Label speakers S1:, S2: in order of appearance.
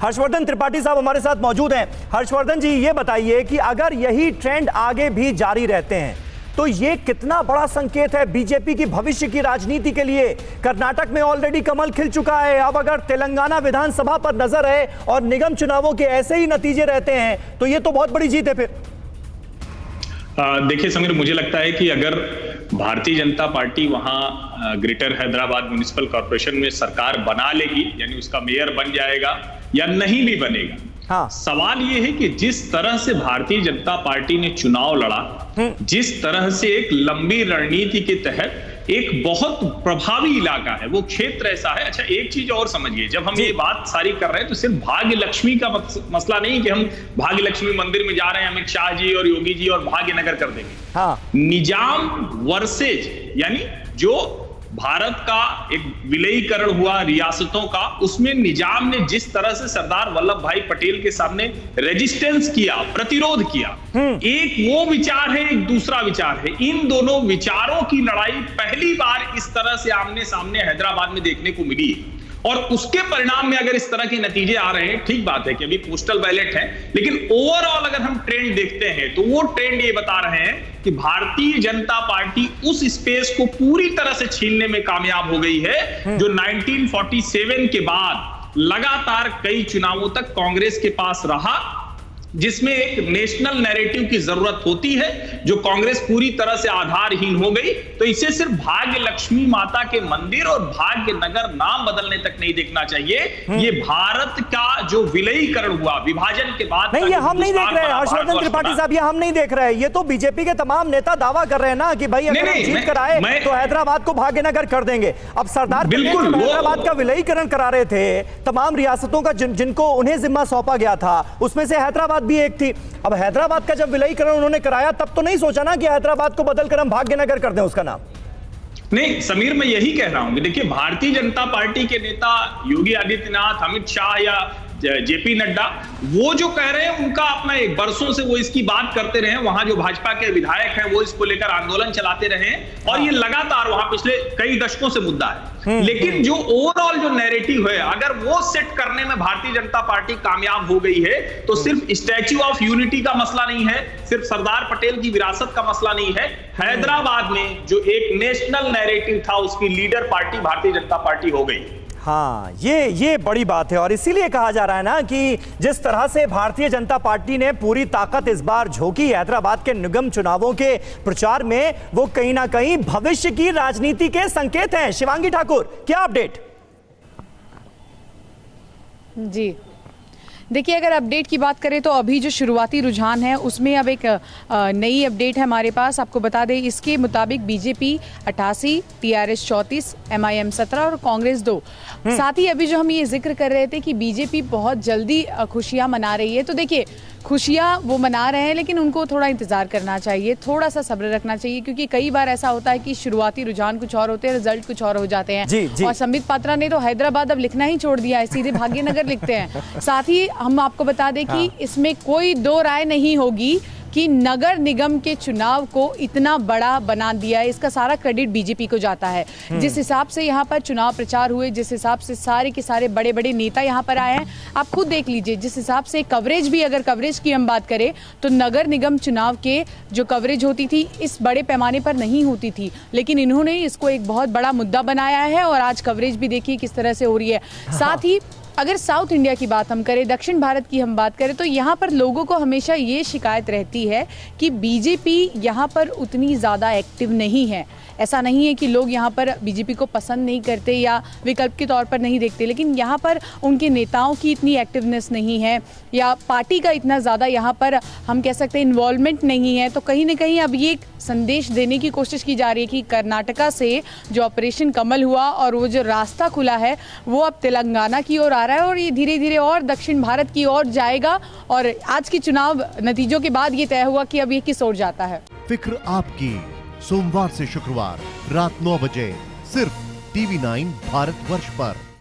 S1: हर्षवर्धन त्रिपाठी साहब हमारे साथ मौजूद हैं। हर्षवर्धन जी, ये बताइए कि अगर यही ट्रेंड आगे भी जारी रहते हैं तो ये कितना बड़ा संकेत है बीजेपी की भविष्य की राजनीति के लिए। कर्नाटक में ऑलरेडी कमल खिल चुका है, अब अगर तेलंगाना विधानसभा पर नजर है और निगम चुनावों के ऐसे ही नतीजे रहते हैं तो ये तो बहुत बड़ी जीत है फिर।
S2: देखिए समीर, मुझे लगता है कि अगर भारतीय जनता पार्टी वहां ग्रेटर हैदराबाद म्युनिसिपल कॉर्पोरेशन में सरकार बना लेगी, यानी उसका मेयर बन जाएगा या नहीं भी बनेगा,
S1: हाँ।
S2: सवाल यह है कि जिस तरह से भारतीय जनता पार्टी ने चुनाव लड़ा, जिस तरह से एक लंबी रणनीति के तहत एक बहुत प्रभावी इलाका है, वो क्षेत्र ऐसा है। अच्छा, एक चीज और समझिए, जब हम ये बात सारी कर रहे हैं तो सिर्फ भाग्य लक्ष्मी का मसला नहीं कि हम भाग्य लक्ष्मी मंदिर में जा रहे हैं, अमित शाह जी और योगी जी और भाग्यनगर कर देंगे। हाँ। निजाम वर्सेज, यानी जो भारत का एक विलयीकरण हुआ रियासतों का, उसमें निजाम ने जिस तरह से सरदार वल्लभ भाई पटेल के सामने रेजिस्टेंस किया, प्रतिरोध किया, एक वो विचार है, एक दूसरा विचार है। इन दोनों विचारों की लड़ाई पहली बार इस तरह से आमने सामने हैदराबाद में देखने को मिली है। और उसके परिणाम में अगर इस तरह के नतीजे आ रहे हैं, ठीक बात है कि अभी पोस्टल बैलेट है, लेकिन ओवरऑल अगर हम ट्रेंड देखते हैं तो वो ट्रेंड ये बता रहे हैं कि भारतीय जनता पार्टी उस स्पेस को पूरी तरह से छीनने में कामयाब हो गई है जो 1947 के बाद लगातार कई चुनावों तक कांग्रेस के पास रहा, जिसमें एक नेशनल नैरेटिव की जरूरत होती है, जो कांग्रेस पूरी तरह से आधारहीन हो गई। तो इसे सिर्फ भाग्य लक्ष्मी माता के मंदिर और भाग्य नगर नाम बदलने तक नहीं देखना चाहिए। ये भारत का जो विलयीकरण हुआ विभाजन के बाद,
S1: नहीं, ये हम नहीं देख रहे हैं हर्षवर्धन त्रिपाठी साहब, ये हम नहीं देख रहे हैं। ये तो बीजेपी के तमाम नेता दावा कर रहे हैं ना कि भाई अगर हम जीत कर आए तो हैदराबाद को भाग्यनगर कर देंगे। अब सरदार पटेल हैदराबाद का विलयीकरण करा रहे थे, तमाम रियासतों का जिनको उन्हें जिम्मा सौंपा गया था उसमें से हैदराबाद भी एक थी। अब हैदराबाद का जब विलयीकरण उन्होंने कराया तब तो नहीं सोचा ना कि हैदराबाद को बदलकर हम भाग्यनगर कर दें उसका नाम।
S2: नहीं समीर, मैं यही कह रहा हूं कि देखिए, भारतीय जनता पार्टी के नेता योगी आदित्यनाथ, अमित शाह या जेपी नड्डा, वो जो कह रहे हैं उनका अपना एक बरसों से वो इसकी बात करते रहे। वहां जो भाजपा के विधायक हैं वो इसको लेकर आंदोलन चलाते रहे और ये लगातार वहां पिछले कई दशकों से मुद्दा है। लेकिन जो ओवरऑल जो नैरेटिव है, अगर वो सेट करने में भारतीय जनता पार्टी कामयाब हो गई है तो सिर्फ स्टैच्यू ऑफ यूनिटी का मसला नहीं है, सिर्फ सरदार पटेल की विरासत का मसला नहीं है। हैदराबाद में जो एक नेशनल नैरेटिव था उसकी leader party Bharatiya Janata party हो गई।
S1: हाँ, ये बड़ी बात है और इसीलिए कहा जा रहा है ना कि जिस तरह से भारतीय जनता पार्टी ने पूरी ताकत इस बार झोंकी हैदराबाद के निगम चुनावों के प्रचार में, वो कहीं ना कहीं भविष्य की राजनीति के संकेत हैं। शिवांगी ठाकुर, क्या अपडेट?
S3: जी देखिए, अगर अपडेट की बात करें तो अभी जो शुरुआती रुझान है उसमें अब एक नई अपडेट है हमारे पास। आपको बता दें, इसके मुताबिक बीजेपी 88, टीआरएस 34, एमआईएम 17 और कांग्रेस 2। साथ ही अभी जो हम ये जिक्र कर रहे थे कि बीजेपी बहुत जल्दी खुशियां मना रही है, तो देखिए खुशियां वो मना रहे हैं लेकिन उनको थोड़ा इंतजार करना चाहिए, थोड़ा सा सब्र रखना चाहिए, क्योंकि कई बार ऐसा होता है कि शुरुआती रुझान कुछ और होते हैं, रिजल्ट कुछ और हो जाते हैं। जी। और संबित पात्रा ने तो हैदराबाद अब लिखना ही छोड़ दिया है, सीधे भाग्यनगर लिखते हैं। साथ ही हम आपको बता दें कि इसमें कोई दो राय नहीं होगी कि नगर निगम के चुनाव को इतना बड़ा बना दिया है, इसका सारा क्रेडिट बीजेपी को जाता है। जिस हिसाब से यहाँ पर चुनाव प्रचार हुए, जिस हिसाब से सारे के सारे बड़े बड़े नेता यहाँ पर आए हैं, आप खुद देख लीजिए। जिस हिसाब से कवरेज भी, अगर कवरेज की हम बात करें तो नगर निगम चुनाव के जो कवरेज होती थी इस बड़े पैमाने पर नहीं होती थी, लेकिन इन्होंने इसको एक बहुत बड़ा मुद्दा बनाया है और आज कवरेज भी देखिए किस तरह से हो रही है। साथ ही अगर साउथ इंडिया की बात हम करें, दक्षिण भारत की हम बात करें, तो यहाँ पर लोगों को हमेशा ये शिकायत रहती है कि बीजेपी यहाँ पर उतनी ज़्यादा एक्टिव नहीं है। ऐसा नहीं है कि लोग यहाँ पर बीजेपी को पसंद नहीं करते या विकल्प के तौर पर नहीं देखते, लेकिन यहाँ पर उनके नेताओं की इतनी एक्टिवनेस नहीं है या पार्टी का इतना ज़्यादा यहाँ पर हम कह सकते हैं इन्वॉल्वमेंट नहीं है। तो कहीं ना कहीं अब ये एक संदेश देने की कोशिश की जा रही है कि कर्नाटका से जो ऑपरेशन कमल हुआ और वो जो रास्ता खुला है वो अब तेलंगाना की ओर आ रहा है और ये धीरे धीरे और दक्षिण भारत की ओर जाएगा। और आज की चुनाव नतीजों के बाद ये तय हुआ कि अब ये किस ओर जाता है।
S4: फिक्र आपकी, सोमवार से शुक्रवार रात 9 बजे सिर्फ TV9 भारतवर्ष पर।